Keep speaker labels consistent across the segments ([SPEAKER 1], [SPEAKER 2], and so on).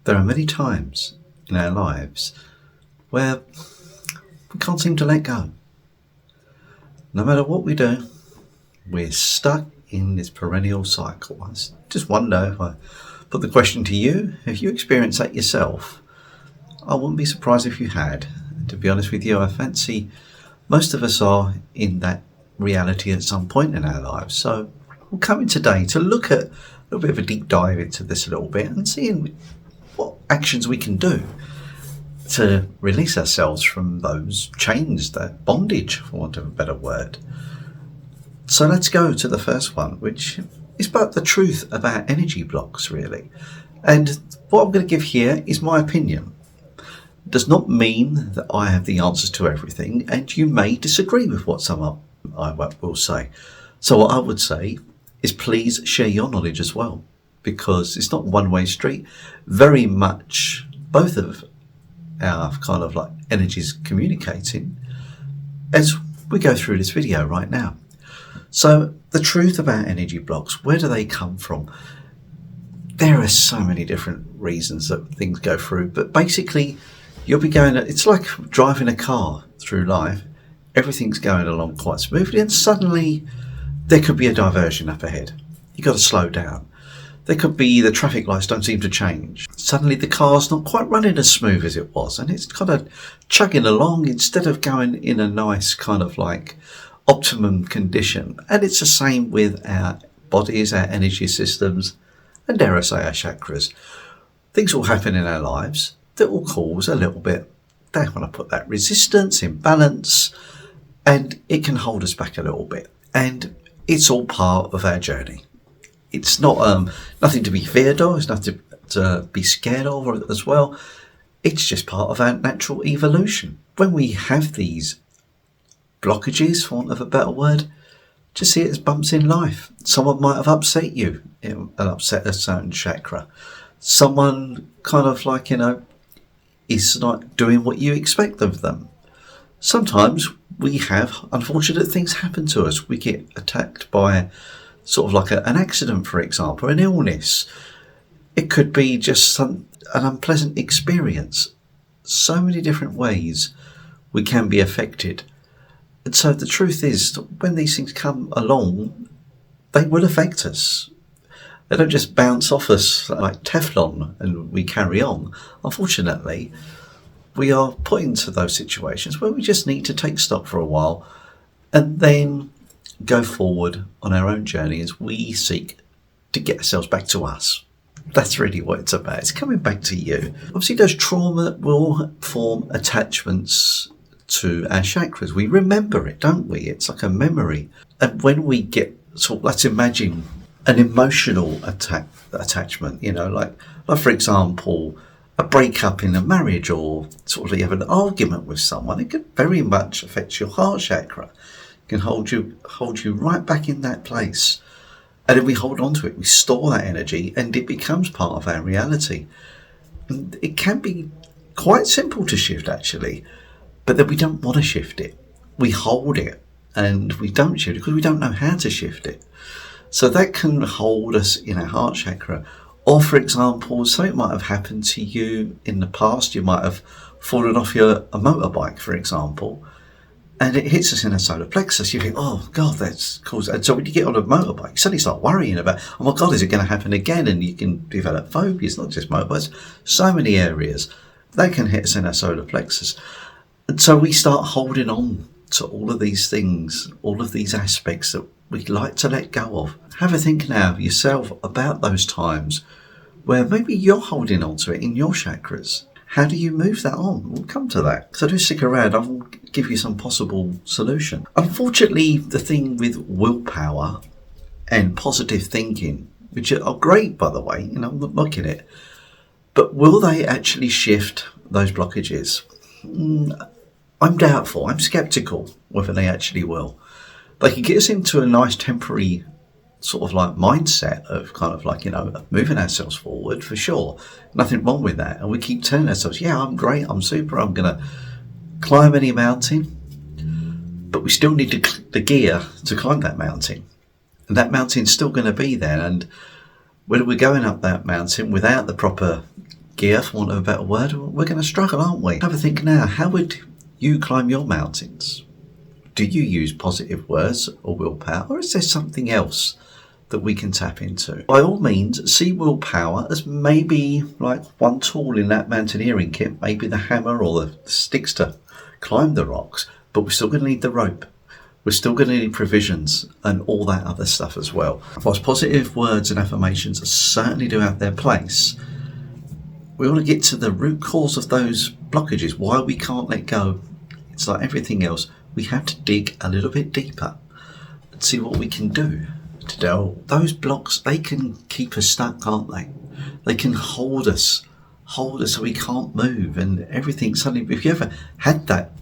[SPEAKER 1] There are many times in our lives where we can't seem to let go. No matter what we do, we're stuck in this perennial cycle. I just wonder, if I put the question to you, have you experienced that yourself? I wouldn't be surprised if you had. And to be honest with you, I fancy most of us are in that reality at some point in our lives. So we're coming today to look at a little bit of a deep dive into this a little bit and seeing what actions we can do to release ourselves from those chains, that bondage, for want of a better word. So let's go to the first one, which is about the truth about energy blocks, really. And what I'm going to give here is my opinion. It does not mean that I have the answers to everything, and you may disagree with what someone I will say. So what I would say is please share your knowledge as well, because it's not a one-way street. Very much both of our kind of like energies communicating as we go through this video right now. So the truth about energy blocks, where do they come from? There are so many different reasons that things go through, but basically you'll be going, it's like driving a car through life. Everything's going along quite smoothly and suddenly there could be a diversion up ahead. You've got to slow down. There could be the traffic lights don't seem to change. Suddenly the car's not quite running as smooth as it was and it's kind of chugging along instead of going in a nice kind of like optimum condition. And it's the same with our bodies, our energy systems, and dare I say our chakras. Things will happen in our lives that will cause a little bit, they want to put that resistance, imbalance, and it can hold us back a little bit. And it's all part of our journey. It's not nothing to be feared of, it's nothing to be scared of as well. It's just part of our natural evolution. When we have these blockages, for want of a better word, just see it as bumps in life. Someone might have upset you and upset a certain chakra. Someone kind of like, is not doing what you expect of them. Sometimes we have unfortunate things happen to us. We get attacked by sort of like an accident, for example, an illness. It could be just an unpleasant experience. So many different ways we can be affected. And so the truth is that when these things come along, they will affect us. They don't just bounce off us like Teflon and we carry on. Unfortunately, we are put into those situations where we just need to take stock for a while and then go forward on our own journey as we seek to get ourselves back to us. That's really what it's about. It's coming back to you. Obviously, those trauma will form attachments to our chakras. We remember it, don't we? It's like a memory. And when we get let's imagine an emotional attachment, like for example, a breakup in a marriage or sort of you have an argument with someone, it can very much affect your heart chakra. It can hold you right back in that place. And if we hold on to it, we store that energy and it becomes part of our reality. And it can be quite simple to shift actually, but then we don't want to shift it. We hold it and we don't shift it because we don't know how to shift it. So that can hold us in our heart chakra. Or for example, something might have happened to you in the past. You might have fallen off a motorbike, for example, and it hits us in our solar plexus. You think, oh God, that's caused. And so when you get on a motorbike, you suddenly start worrying about, oh my God, is it going to happen again? And you can develop phobias, not just motorbikes, so many areas that can hit us in our solar plexus. And so we start holding on to all of these things, all of these aspects that we'd like to let go of. Have a think now yourself about those times where maybe you're holding on to it in your chakras. How do you move that on? We'll come to that. So do stick around. I will give you some possible solution. Unfortunately, the thing with willpower and positive thinking, which are great, by the way, I'm not knocking it, but will they actually shift those blockages? I'm doubtful. I'm skeptical whether they actually will. They can get us into a nice temporary sort of like mindset of kind of like, moving ourselves forward for sure. Nothing wrong with that. And we keep telling ourselves, yeah, I'm great, I'm super, I'm going to climb any mountain. But we still need the gear to climb that mountain. And that mountain's still going to be there. And when we're going up that mountain without the proper gear, for want of a better word, we're going to struggle, aren't we? Have a think now. How would you climb your mountains? Do you use positive words or willpower, or is there something else that we can tap into? By all means, see willpower as maybe like one tool in that mountaineering kit, maybe the hammer or the sticks to climb the rocks, but we're still going to need the rope. We're still going to need provisions and all that other stuff as well. Whilst positive words and affirmations certainly do have their place, we want to get to the root cause of those blockages, why we can't let go. It's like everything else. We have to dig a little bit deeper and see what we can do to do. Those blocks, they can keep us stuck, can't they? They can hold us so we can't move and everything. Suddenly, if you ever had that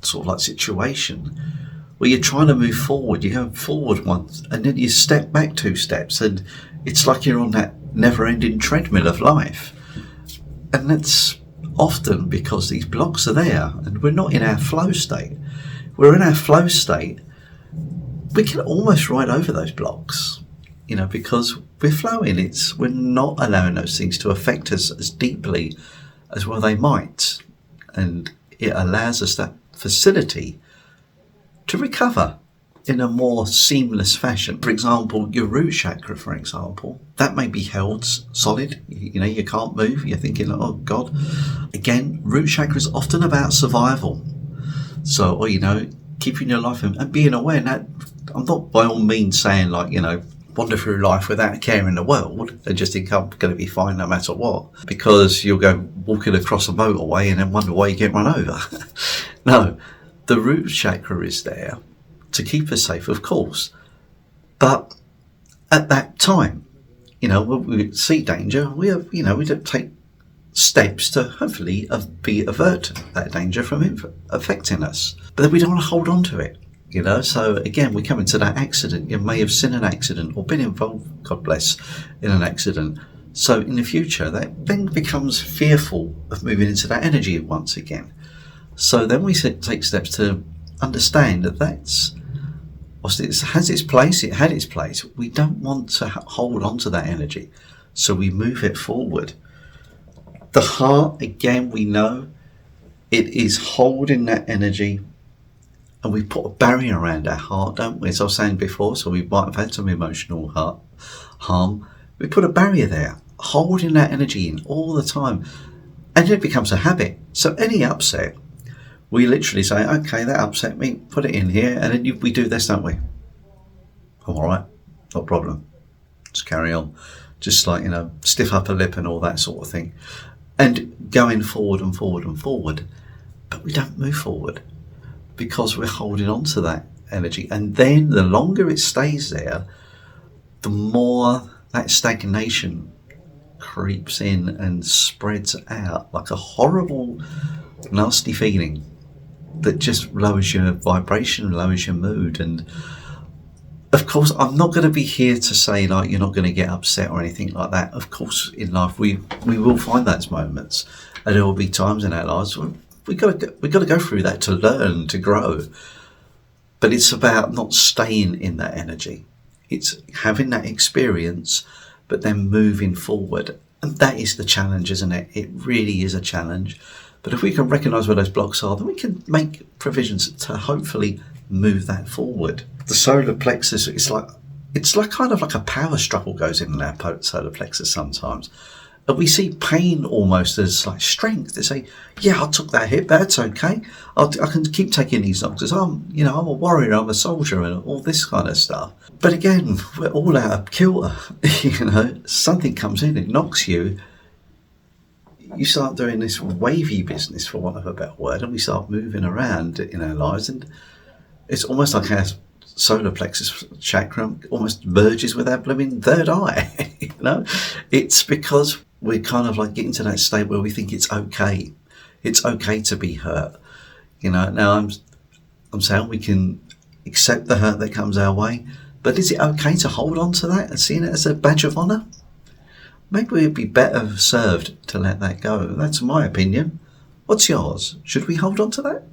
[SPEAKER 1] sort of like situation where you're trying to move forward, you go forward once and then you step back 2 steps and it's like you're on that never-ending treadmill of life. And that's often because these blocks are there and we're not in our flow state. We're in our flow state, we can almost ride over those blocks, because we're flowing. We're not allowing those things to affect us as deeply as well they might. And it allows us that facility to recover in a more seamless fashion. For example, your root chakra, for example, that may be held solid. You can't move. You're thinking, oh God. Again, root chakra is often about survival. So, or, keeping your life and being aware. Now, I'm not by all means saying wander through life without a care in the world and just think I'm going to be fine no matter what, because you'll go walking across a motorway and then wonder why you get run over. No, the root chakra is there to keep us safe, of course. But at that time, when we see danger, we don't take steps to hopefully avert that danger from affecting us. But then we don't want to hold on to it, So again, we come into that accident. You may have seen an accident or been involved, God bless, in an accident. So in the future, that then becomes fearful of moving into that energy once again. So then we take steps to understand that it has its place. It had its place. We don't want to hold on to that energy. So we move it forward. The heart, again, we know it is holding that energy, and we put a barrier around our heart, don't we? As I was saying before, so we might have had some emotional harm. We put a barrier there, holding that energy in all the time, and it becomes a habit. So any upset, we literally say, okay, that upset me, put it in here, and then we do this, don't we? All right, no problem. Just carry on. Just like, stiff upper lip and all that sort of thing. And going forward and forward and forward. But we don't move forward because we're holding on to that energy. And then the longer it stays there, the more that stagnation creeps in and spreads out like a horrible, nasty feeling that just lowers your vibration, lowers your mood. And of course, I'm not going to be here to say you're not going to get upset or anything like that. Of course, in life we will find those moments, and there will be times in our lives where we got to go through that to learn, to grow. But it's about not staying in that energy. It's having that experience, but then moving forward, and that is the challenge, isn't it? It really is a challenge. But if we can recognise where those blocks are, then we can make provisions to hopefully move that forward. The solar plexus, it's like kind of like a power struggle goes in our solar plexus sometimes. And we see pain almost as like strength. They say, yeah, I took that hit, but that's okay. I can keep taking these knocks. I'm a warrior, I'm a soldier, and all this kind of stuff. But again, we're all out of kilter. Something comes in, it knocks you. You start doing this wavy business, for want of a better word, and we start moving around in our lives, and it's almost like our solar plexus chakra almost merges with our blooming third eye. It's because we're kind of like getting to that state where we think it's okay. It's okay to be hurt. Now I'm saying we can accept the hurt that comes our way, but is it okay to hold on to that and seeing it as a badge of honour? Maybe we'd be better served to let that go. That's my opinion. What's yours? Should we hold on to that?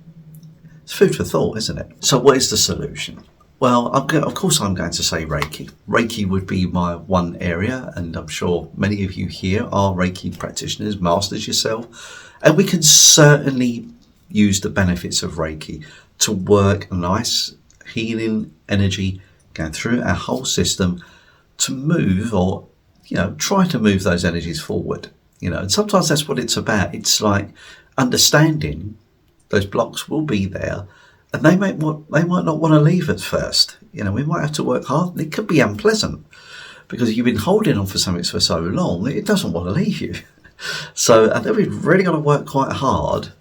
[SPEAKER 1] It's food for thought, isn't it? So what is the solution? Well, of course, I'm going to say Reiki. Reiki would be my one area, and I'm sure many of you here are Reiki practitioners, masters yourself, and we can certainly use the benefits of Reiki to work a nice healing energy going through our whole system to move, or try to move those energies forward. And sometimes that's what it's about. It's like understanding those blocks will be there, and they might not want to leave at first. We might have to work hard. It could be unpleasant because you've been holding on for something for so long, it doesn't want to leave you. So, and then we've really got to work quite hard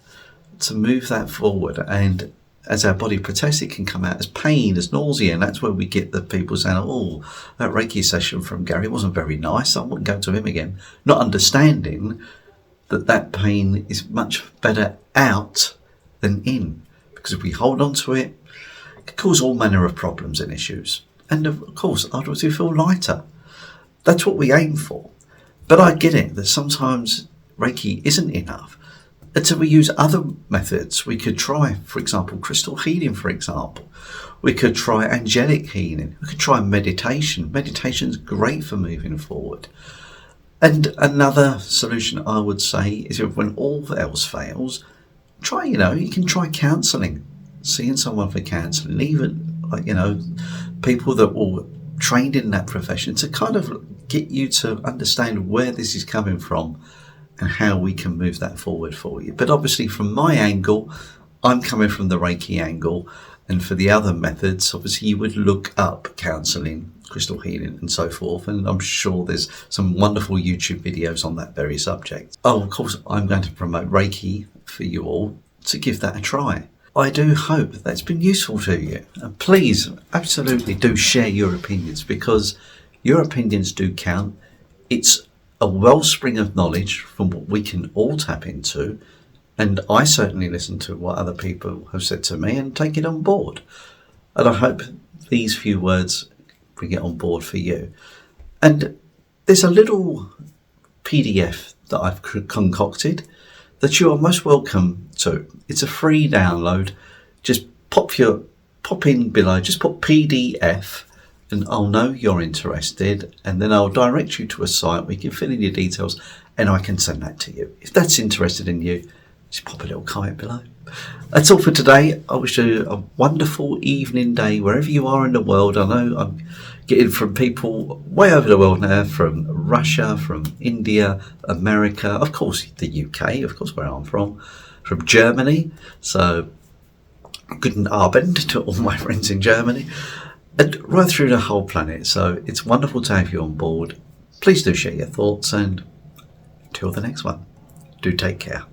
[SPEAKER 1] to move that forward. And as our body protests, it can come out as pain, as nausea, and that's where we get the people saying, "Oh, that Reiki session from Gary wasn't very nice. I wouldn't go to him again." Not understanding that pain is much better out than in. Because if we hold on to it, it can cause all manner of problems and issues. And of course, afterwards we feel lighter. That's what we aim for. But I get it that sometimes Reiki isn't enough. And so we use other methods. We could try, for example, crystal healing, for example. We could try angelic healing. We could try meditation. Meditation's great for moving forward. And another solution I would say is when all else fails, you can try counselling, seeing someone for counselling, even people that will trained in that profession to kind of get you to understand where this is coming from and how we can move that forward for you. But obviously from my angle, I'm coming from the Reiki angle, and for the other methods, obviously you would look up counselling, crystal healing and so forth, and I'm sure there's some wonderful YouTube videos on that very subject. Oh, of course, I'm going to promote Reiki for you all to give that a try. I do hope that's been useful to you, and please absolutely do share your opinions, because your opinions do count. It's a wellspring of knowledge from what we can all tap into, and I certainly listen to what other people have said to me and take it on board. And I hope these few words bring it on board for you. And there's a little PDF that I've concocted that you are most welcome to. It's a free download. Just pop in below, just put PDF, and I'll know you're interested, and then I'll direct you to a site where you can fill in your details and I can send that to you. If that's interested in you, just pop a little comment below. That's all for today. I wish you a wonderful evening, day, wherever you are in the world. I know I'm getting from people way over the world now, from Russia, from India, America, of course the UK, of course where I'm from Germany. So guten Abend to all my friends in Germany, and right through the whole planet. So it's wonderful to have you on board. Please do share your thoughts, and until the next one, do take care.